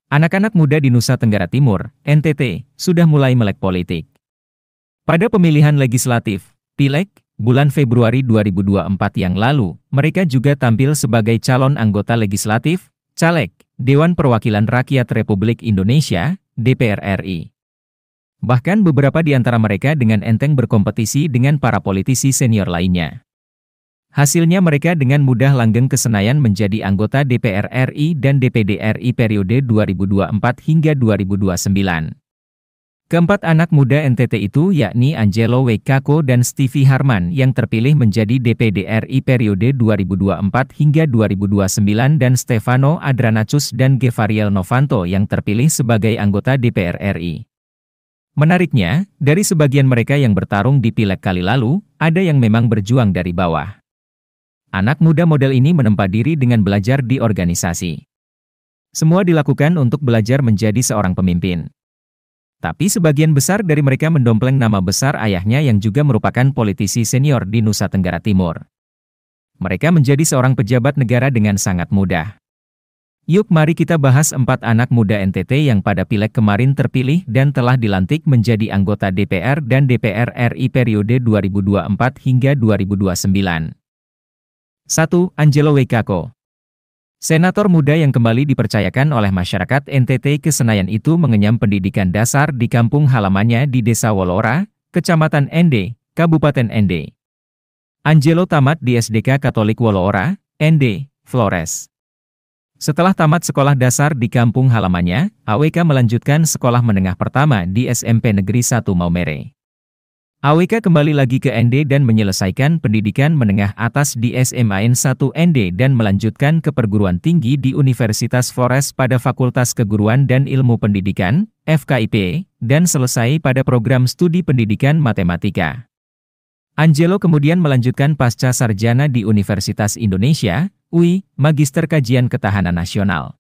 Anak-anak muda di Nusa Tenggara Timur, NTT, sudah mulai melek politik. Pada pemilihan legislatif, Pileg, bulan Februari 2024 yang lalu, mereka juga tampil sebagai calon anggota legislatif, caleg, Dewan Perwakilan Rakyat Republik Indonesia, DPR RI. Bahkan beberapa di antara mereka dengan enteng berkompetisi dengan para politisi senior lainnya. Hasilnya mereka dengan mudah langgeng ke Senayan menjadi anggota DPR RI dan DPD RI periode 2024 hingga 2029. Keempat anak muda NTT itu yakni Angelo W. Kako dan Stevie Harman yang terpilih menjadi DPD RI periode 2024 hingga 2029 dan Stefano Adranacus dan Gevariel Novanto yang terpilih sebagai anggota DPR RI. Menariknya, dari sebagian mereka yang bertarung di Pileg kali lalu, ada yang memang berjuang dari bawah. Anak muda model ini menempa diri dengan belajar di organisasi. Semua dilakukan untuk belajar menjadi seorang pemimpin. Tapi sebagian besar dari mereka mendompleng nama besar ayahnya yang juga merupakan politisi senior di Nusa Tenggara Timur. Mereka menjadi seorang pejabat negara dengan sangat mudah. Yuk mari kita bahas 4 anak muda NTT yang pada Pileg kemarin terpilih dan telah dilantik menjadi anggota DPR dan DPR RI periode 2024 hingga 2029. 1. Angelo W. Kako. Senator muda yang kembali dipercayakan oleh masyarakat NTT ke Senayan itu mengenyam pendidikan dasar di kampung halamannya di Desa Wolora, Kecamatan Ende, Kabupaten Ende. Angelo tamat di SDK Katolik Wolora, Ende, Flores. Setelah tamat sekolah dasar di kampung halamannya, AWK melanjutkan sekolah menengah pertama di SMP Negeri 1 Maumere. AWK kembali lagi ke Ende dan menyelesaikan pendidikan menengah atas di SMAN 1 Ende dan melanjutkan ke perguruan tinggi di Universitas Flores pada Fakultas Keguruan dan Ilmu Pendidikan, FKIP, dan selesai pada program studi pendidikan matematika. Angelo kemudian melanjutkan pasca sarjana di Universitas Indonesia, UI, Magister Kajian Ketahanan Nasional.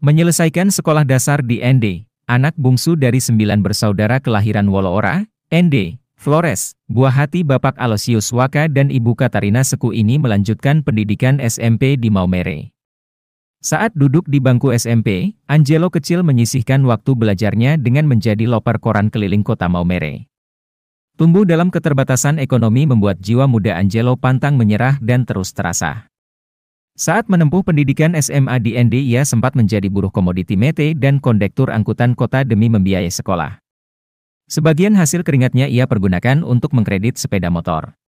Menyelesaikan sekolah dasar di Ende, anak bungsu dari 9 bersaudara kelahiran Wolora, Ende, Flores, buah hati Bapak Aloysius Waka dan Ibu Katarina Seku ini melanjutkan pendidikan SMP di Maumere. Saat duduk di bangku SMP, Angelo kecil menyisihkan waktu belajarnya dengan menjadi loper koran keliling kota Maumere. Tumbuh dalam keterbatasan ekonomi membuat jiwa muda Angelo pantang menyerah dan terus terasa. Saat menempuh pendidikan SMA di Ende, ia sempat menjadi buruh komoditi mete dan kondektur angkutan kota demi membiayai sekolah. Sebagian hasil keringatnya ia pergunakan untuk mengkredit sepeda motor.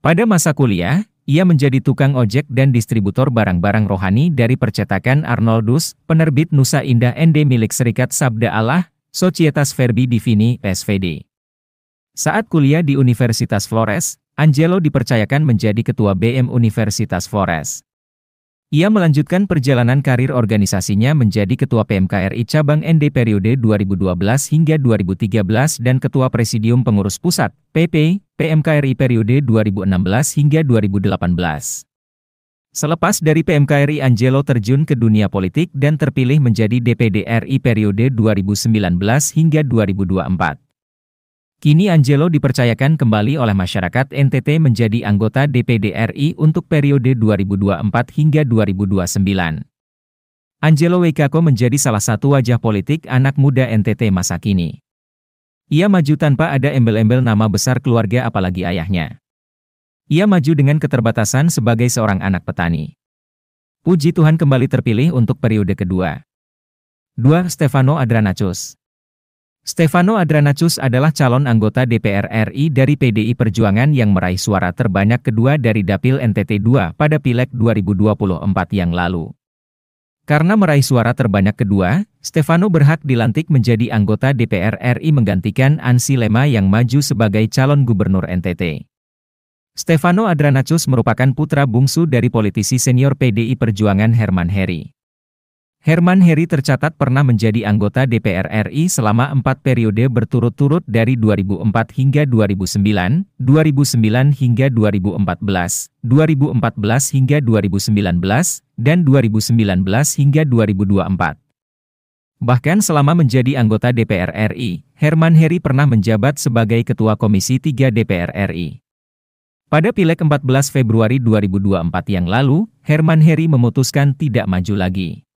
Pada masa kuliah, ia menjadi tukang ojek dan distributor barang-barang rohani dari percetakan Arnoldus, penerbit Nusa Indah Ende milik Serikat Sabda Allah, Societas Verbi Divini, SVD. Saat kuliah di Universitas Flores, Angelo dipercayakan menjadi ketua BM Universitas Flores. Ia melanjutkan perjalanan karir organisasinya menjadi Ketua PMKRI Cabang Ende periode 2012 hingga 2013 dan Ketua Presidium Pengurus Pusat, PP, PMKRI periode 2016 hingga 2018. Selepas dari PMKRI, Angelo terjun ke dunia politik dan terpilih menjadi DPD RI periode 2019 hingga 2024. Kini Angelo dipercayakan kembali oleh masyarakat NTT menjadi anggota DPD RI untuk periode 2024 hingga 2029. Angelo W. Kako menjadi salah satu wajah politik anak muda NTT masa kini. Ia maju tanpa ada embel-embel nama besar keluarga apalagi ayahnya. Ia maju dengan keterbatasan sebagai seorang anak petani. Puji Tuhan kembali terpilih untuk periode kedua. 2. Stefano Adranacus. Stefano Adranacus adalah calon anggota DPR RI dari PDI Perjuangan yang meraih suara terbanyak kedua dari Dapil NTT 2 pada Pileg 2024 yang lalu. Karena meraih suara terbanyak kedua, Stefano berhak dilantik menjadi anggota DPR RI menggantikan Ansi Lema yang maju sebagai calon gubernur NTT. Stefano Adranacus merupakan putra bungsu dari politisi senior PDI Perjuangan Herman Heri. Herman Heri tercatat pernah menjadi anggota DPR RI selama 4 periode berturut-turut dari 2004 hingga 2009, 2009 hingga 2014, 2014 hingga 2019, dan 2019 hingga 2024. Bahkan selama menjadi anggota DPR RI, Herman Heri pernah menjabat sebagai Ketua Komisi 3 DPR RI. Pada Pileg 14 Februari 2024 yang lalu, Herman Heri memutuskan tidak maju lagi.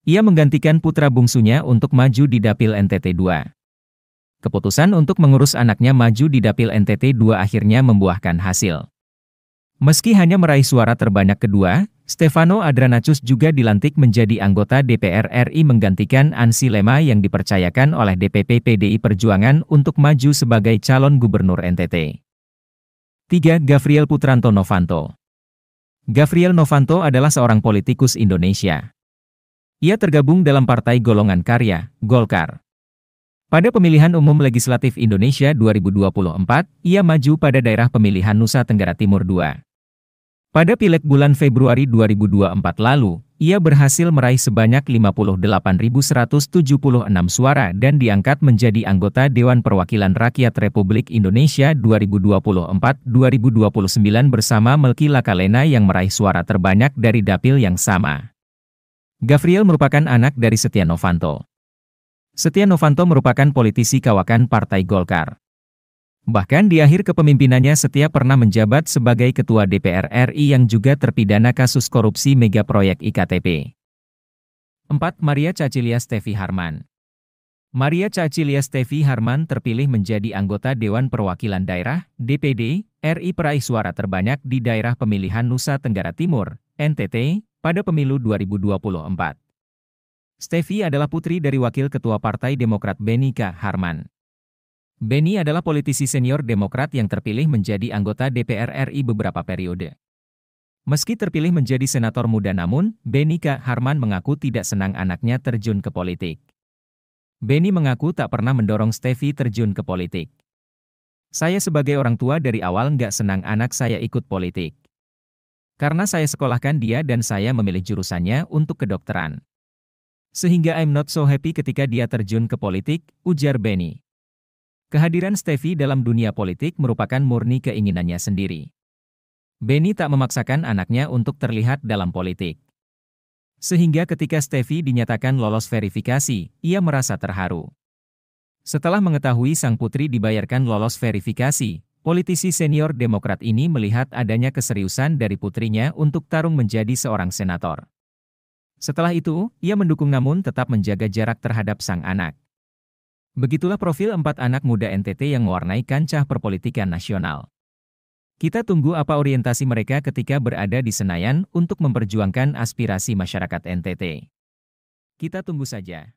Ia menggantikan putra bungsunya untuk maju di Dapil NTT 2. Keputusan untuk mengurus anaknya maju di Dapil NTT 2 akhirnya membuahkan hasil. Meski hanya meraih suara terbanyak kedua, Stefano Adranacus juga dilantik menjadi anggota DPR RI menggantikan Ansi Lema yang dipercayakan oleh DPP PDI Perjuangan untuk maju sebagai calon gubernur NTT. 3. Gavriel Putranto Novanto. Gavriel Novanto adalah seorang politikus Indonesia. Ia tergabung dalam Partai Golongan Karya, Golkar. Pada pemilihan umum legislatif Indonesia 2024, ia maju pada daerah pemilihan Nusa Tenggara Timur II. Pada Pileg bulan Februari 2024 lalu, ia berhasil meraih sebanyak 58.176 suara dan diangkat menjadi anggota Dewan Perwakilan Rakyat Republik Indonesia 2024-2029 bersama Melki Lakalena yang meraih suara terbanyak dari dapil yang sama. Gavriel merupakan anak dari Setia Novanto. Setia Novanto merupakan politisi kawakan Partai Golkar. Bahkan di akhir kepemimpinannya Setia pernah menjabat sebagai Ketua DPR RI yang juga terpidana kasus korupsi megaproyek IKTP. 4. Maria Cecilia Steffi Harman. Maria Cecilia Steffi Harman terpilih menjadi anggota Dewan Perwakilan Daerah, DPD, RI peraih suara terbanyak di daerah pemilihan Nusa Tenggara Timur, NTT, pada pemilu 2024. Steffi adalah putri dari Wakil Ketua Partai Demokrat Beni K. Harman. Beni adalah politisi senior Demokrat yang terpilih menjadi anggota DPR RI beberapa periode. Meski terpilih menjadi senator muda namun, Beni K. Harman mengaku tidak senang anaknya terjun ke politik. Beni mengaku tak pernah mendorong Steffi terjun ke politik. Saya sebagai orang tua dari awal nggak senang anak saya ikut politik. Karena saya sekolahkan dia dan saya memilih jurusannya untuk kedokteran. Sehingga I'm not so happy ketika dia terjun ke politik, ujar Beni. Kehadiran Steffi dalam dunia politik merupakan murni keinginannya sendiri. Beni tak memaksakan anaknya untuk terlihat dalam politik. Sehingga ketika Steffi dinyatakan lolos verifikasi, ia merasa terharu. Setelah mengetahui sang putri dibayarkan lolos verifikasi, politisi senior Demokrat ini melihat adanya keseriusan dari putrinya untuk tarung menjadi seorang senator. Setelah itu, ia mendukung namun tetap menjaga jarak terhadap sang anak. Begitulah profil 4 anak muda NTT yang mewarnai kancah perpolitikan nasional. Kita tunggu apa orientasi mereka ketika berada di Senayan untuk memperjuangkan aspirasi masyarakat NTT. Kita tunggu saja.